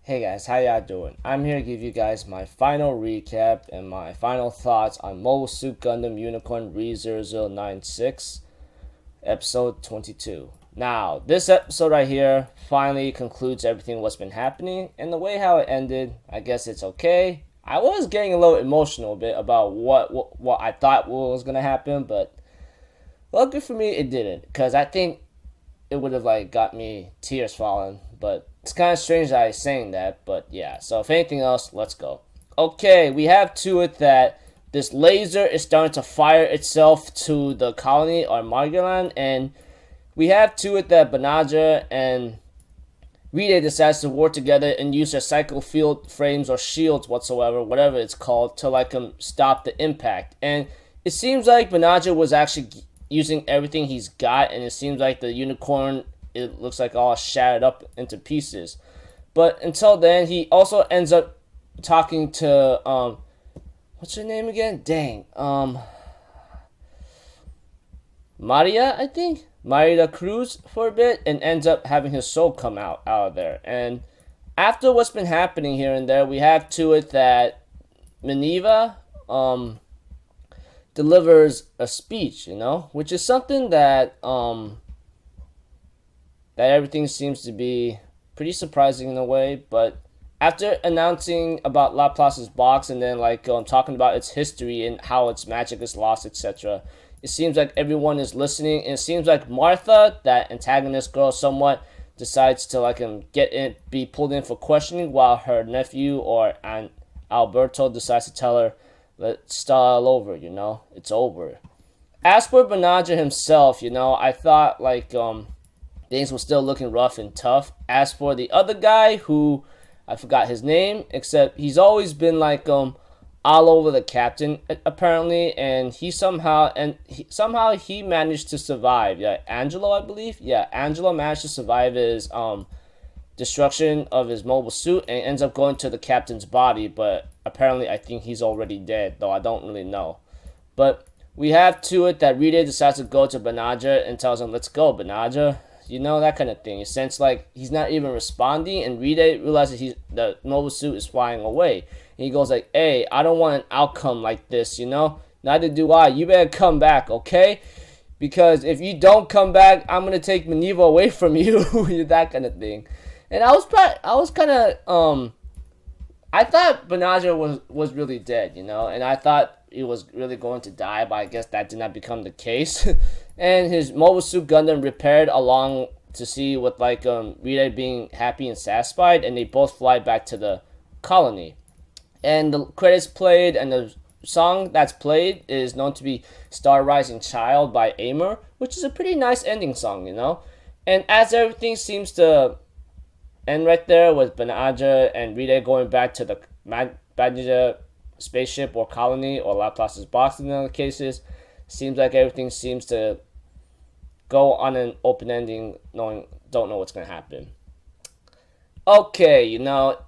Hey guys, how y'all doing? I'm here to give you guys my final recap and my final thoughts on Mobile Suit Gundam Unicorn Re0096, episode 22. Now, this episode right here finally concludes everything what's been happening, and the way how it ended, I guess it's okay. I was getting a little emotional a bit about what I thought was gonna happen, but luckily for me, it didn't, because I think it would have got me tears falling, but it's kind of strange that I'm saying that, but yeah. So if anything else, let's go. Okay, we have to it that this laser is starting to fire itself to the colony or Margaland, and we have to it that Banaja and Ride decides to work together and use their cycle field frames or shields whatsoever, whatever it's called, to stop the impact. And it seems like Banaja was actually using everything he's got, and it seems like the unicorn, it looks like all shattered up into pieces. But until then, he also ends up talking to what's her name again? Dang. Maria, I think? Maria Cruz for a bit, and ends up having his soul come out of there. And after what's been happening here and there, we have to it that Minerva delivers a speech, which is something that that everything seems to be pretty surprising in a way. But after announcing about Laplace's box and then talking about its history and how its magic is lost, etc., it seems like everyone is listening, and it seems like Martha, that antagonist girl, somewhat decides to be pulled in for questioning, while her nephew or Aunt Alberto decides to tell her, let's start all over, it's over. As for Banaja himself, I thought things were still looking rough and tough. As for the other guy, who I forgot his name, except he's always been all over the captain apparently, and he somehow managed to survive. Yeah, Angelo, I believe. Yeah, Angelo managed to survive his destruction of his mobile suit and ends up going to the captain's body, but apparently I think he's already dead, though I don't really know. But we have to it that Ride decides to go to Banaja and tells him, let's go, Banaja. That kind of thing. It since he's not even responding, and Ride realizes the mobile suit is flying away. And he goes hey, I don't want an outcome like this, Neither do I. You better come back, okay? Because if you don't come back, I'm gonna take Minerva away from you. That kind of thing. And I thought Banaja was really dead, and I thought he was really going to die, but I guess that did not become the case. And his Mobile Suit Gundam repaired along to see with Ride being happy and satisfied, and they both fly back to the colony. And the credits played, and the song that's played is known to be Star Rising Child by Aimer, which is a pretty nice ending song, And as everything seems to end right there with Banaja and Ride going back to the Banaja spaceship or colony or Laplace's box in other cases, seems like everything seems to go on an open ending, don't know what's going to happen. Okay, all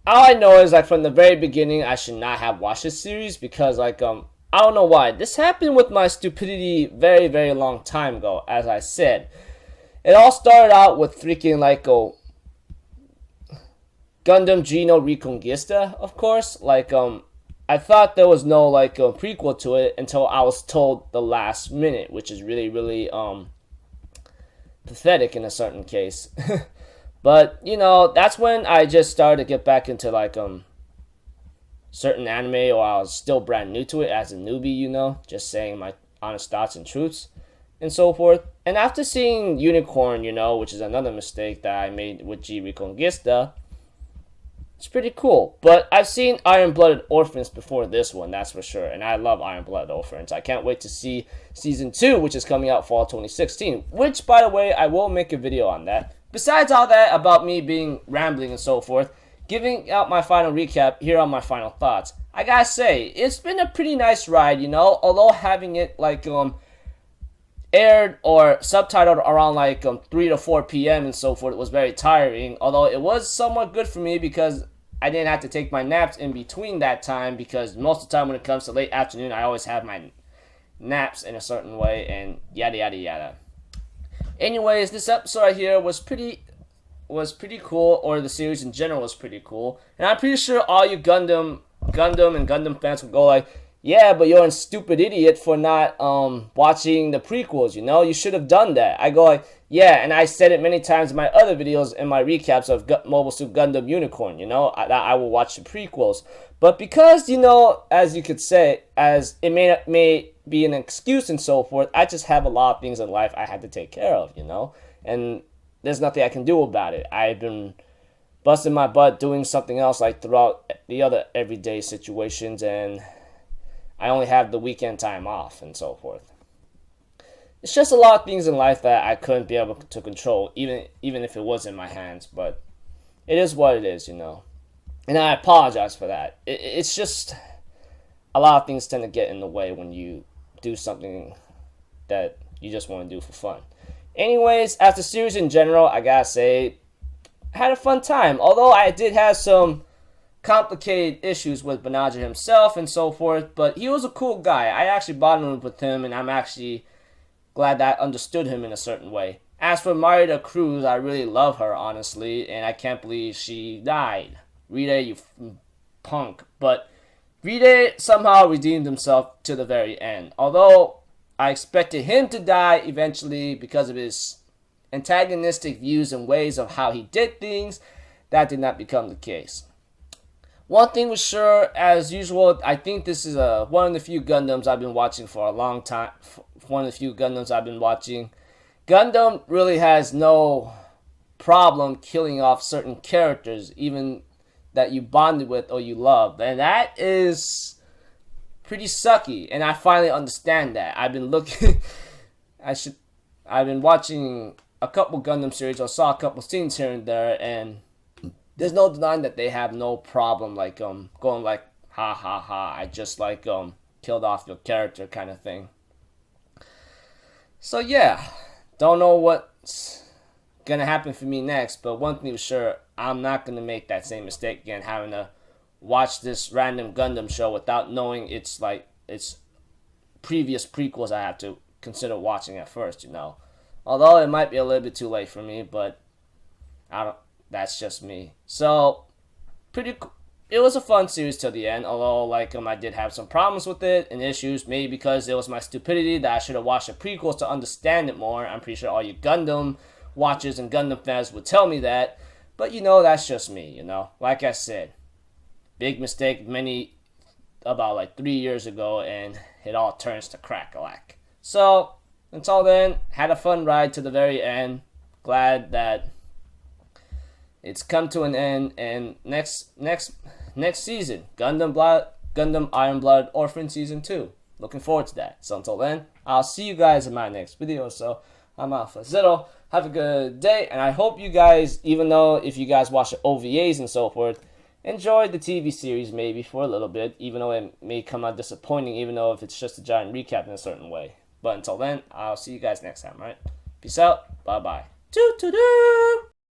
I know is from the very beginning I should not have watched this series because I don't know why. This happened with my stupidity very, very long time ago, as I said. It all started out with freaking Gundam Reconguista, of course. I thought there was no a prequel to it until I was told the last minute, which is really, really pathetic in a certain case. But that's when I just started to get back into certain anime, or I was still brand new to it as a newbie, just saying my honest thoughts and truths and so forth. And after seeing Unicorn, which is another mistake that I made with G Reconguista, it's pretty cool. But I've seen Iron-Blooded Orphans before this one, that's for sure. And I love Iron-Blooded Orphans. I can't wait to see Season 2, which is coming out fall 2016. Which, by the way, I will make a video on that. Besides all that about me being rambling and so forth, giving out my final recap, here are my final thoughts. I gotta say, it's been a pretty nice ride, Although having it, aired or subtitled around 3 to 4 p.m. and so forth, it was very tiring. Although it was somewhat good for me because I didn't have to take my naps in between that time, because most of the time when it comes to late afternoon, I always have my naps in a certain way and yada yada yada. Anyways, this episode right here was pretty was pretty cool, or the series in general was pretty cool. And I'm pretty sure all you Gundam and Gundam fans would go like, yeah, but you're a stupid idiot for not watching the prequels, you know? You should have done that. I go like, yeah, and I said it many times in my other videos in my recaps of Mobile Suit Gundam Unicorn, you know? I will watch the prequels. But because, you know, as you could say, as it may be an excuse and so forth, I just have a lot of things in life I had to take care of, you know? And there's nothing I can do about it. I've been busting my butt doing something else like throughout the other everyday situations, and I only have the weekend time off and so forth. It's just a lot of things in life that I couldn't be able to control, even if it was in my hands, but it is what it is, you know. And I apologize for that. It's just a lot of things tend to get in the way when you do something that you just want to do for fun. Anyways, as the series in general, I gotta say, I had a fun time. Although I did have some complicated issues with Banagher himself and so forth, but he was a cool guy. I actually bonded with him, and I'm actually glad that I understood him in a certain way. As for Marita Cruz, I really love her, honestly, and I can't believe she died. Rita, you punk. But Rita somehow redeemed himself to the very end. Although I expected him to die eventually because of his antagonistic views and ways of how he did things. That did not become the case. One thing was sure, as usual, I think this is one of the few Gundams I've been watching for a long time. One of the few Gundams I've been watching. Gundam really has no problem killing off certain characters, even that you bonded with or you loved. And that is pretty sucky, and I finally understand that. I've been looking I've been watching a couple Gundam series, or saw a couple scenes here and there, and there's no denying that they have no problem like going like, ha ha ha, I just like killed off your character kind of thing. So yeah, don't know what's gonna happen for me next, but one thing for sure, I'm not gonna make that same mistake again, having to watch this random Gundam show without knowing it's previous prequels I have to consider watching at first, you know. Although it might be a little bit too late for me, but that's just me. So it was a fun series till the end, although I did have some problems with it and issues, maybe because it was my stupidity that I should have watched the prequels to understand it more. I'm pretty sure all you Gundam watchers and Gundam fans would tell me that, but you know, that's just me, you know. Like I said, big mistake about 3 years ago, and it all turns to crack-a-lack. So, until then, had a fun ride to the very end. Glad that it's come to an end, and next season, Gundam Iron Blood Orphan Season 2. Looking forward to that. So until then, I'll see you guys in my next video. So, I'm Alpha Zitto. Have a good day, and I hope you guys, even though if you guys watch the OVAs and so forth, enjoy the TV series maybe for a little bit, even though it may come out disappointing, even though if it's just a giant recap in a certain way. But until then, I'll see you guys next time, right? Peace out. Bye-bye. Doo-doo-doo!